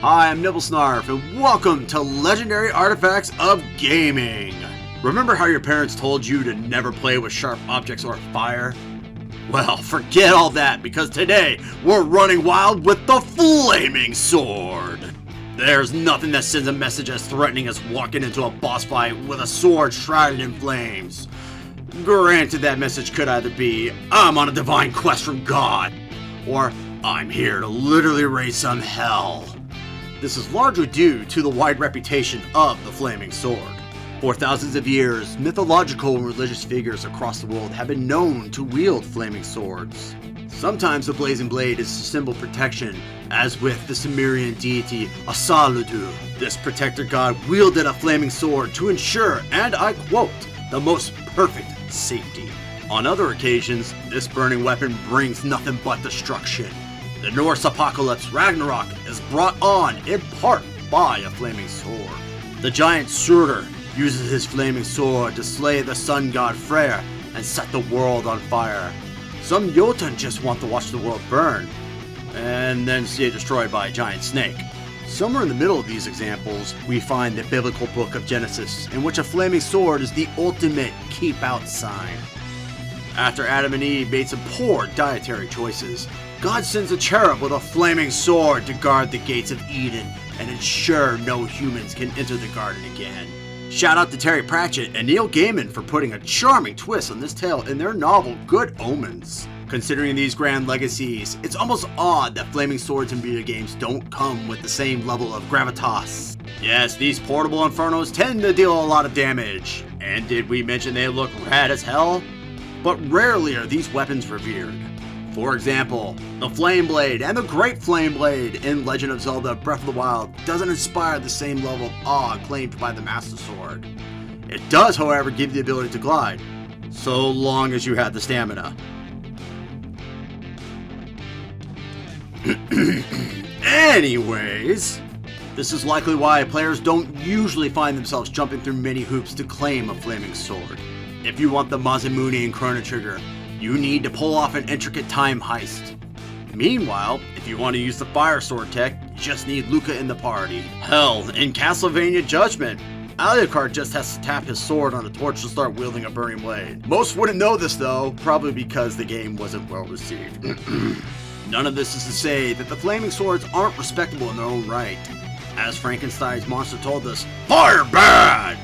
Hi, I'm Nibelsnarf, and welcome to Legendary Artifacts of Gaming! Remember how your parents told you to never play with sharp objects or fire? Well, forget all that, because today we're running wild with the Flaming Sword! There's nothing that sends a message as threatening as walking into a boss fight with a sword shrouded in flames. Granted, that message could either be, I'm on a divine quest from God, or I'm here to literally raise some hell. This is largely due to the wide reputation of the Flaming Sword. For thousands of years, mythological and religious figures across the world have been known to wield flaming swords. Sometimes the blazing blade is to symbol protection, as with the Sumerian deity Asaludu. This protector god wielded a flaming sword to ensure, and I quote, the most perfect safety. On other occasions, this burning weapon brings nothing but destruction. The Norse apocalypse Ragnarok is brought on in part by a flaming sword. The giant Surtur uses his flaming sword to slay the sun god Freyr and set the world on fire. Some Jotun just want to watch the world burn, and then see it destroyed by a giant snake. Somewhere in the middle of these examples, we find the biblical book of Genesis, in which a flaming sword is the ultimate keep-out sign. After Adam and Eve made some poor dietary choices, God sends a cherub with a flaming sword to guard the gates of Eden and ensure no humans can enter the garden again. Shout out to Terry Pratchett and Neil Gaiman for putting a charming twist on this tale in their novel Good Omens. Considering these grand legacies, it's almost odd that flaming swords in video games don't come with the same level of gravitas. Yes, these portable infernos tend to deal a lot of damage. And did we mention they look rad as hell? But rarely are these weapons revered. For example, the Flame Blade and the Great Flame Blade in Legend of Zelda Breath of the Wild doesn't inspire the same level of awe claimed by the Master Sword. It does, however, give the ability to glide, so long as you have the stamina. Anyways, this is likely why players don't usually find themselves jumping through many hoops to claim a flaming sword. If you want the Masamune and Chrono Trigger, you need to pull off an intricate time heist. Meanwhile, if you want to use the fire sword tech, you just need Luca in the party. Hell, in Castlevania Judgment, Alucard just has to tap his sword on a torch to start wielding a burning blade. Most wouldn't know this though, probably because the game wasn't well received. None of this is to say that the flaming swords aren't respectable in their own right. As Frankenstein's monster told us, fire bad!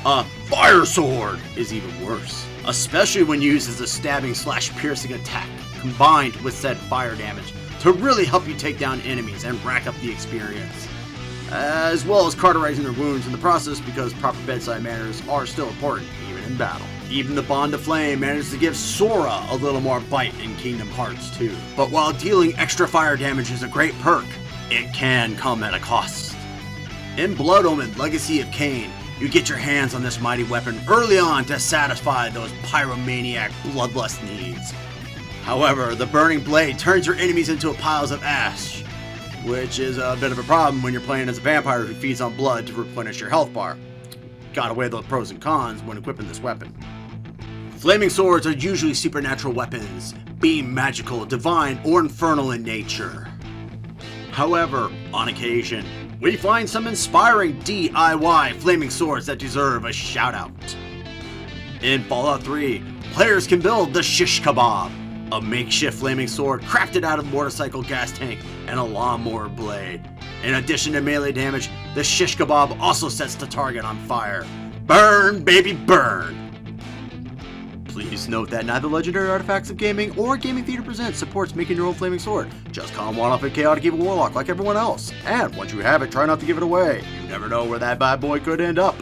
A fire sword is even worse, especially when used as a stabbing / piercing attack, combined with said fire damage, to really help you take down enemies and rack up the experience. As well as cauterizing their wounds in the process, because proper bedside manners are still important, even in battle. Even the Bond of Flame managed to give Sora a little more bite in Kingdom Hearts 2. But while dealing extra fire damage is a great perk, it can come at a cost. In Blood Omen Legacy of Kain, you get your hands on this mighty weapon early on to satisfy those pyromaniac bloodlust needs. However, the burning blade turns your enemies into piles of ash, which is a bit of a problem when you're playing as a vampire who feeds on blood to replenish your health bar. Gotta weigh those pros and cons when equipping this weapon. Flaming swords are usually supernatural weapons, being magical, divine, or infernal in nature. However, on occasion, we find some inspiring DIY flaming swords that deserve a shout out. In Fallout 3, players can build the Shish Kebab, a makeshift flaming sword crafted out of a motorcycle gas tank and a lawnmower blade. In addition to melee damage, the Shish Kebab also sets the target on fire. Burn, baby, burn! Please note that neither Legendary Artifacts of Gaming or Gaming Theater Presents supports making your own flaming sword. Just con one off a chaotic evil warlock like everyone else. And once you have it, try not to give it away. You never know where that bad boy could end up.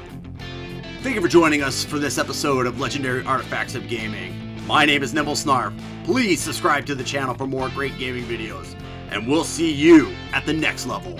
Thank you for joining us for this episode of Legendary Artifacts of Gaming. My name is Nibelsnarf. Please subscribe to the channel for more great gaming videos. And we'll see you at the next level.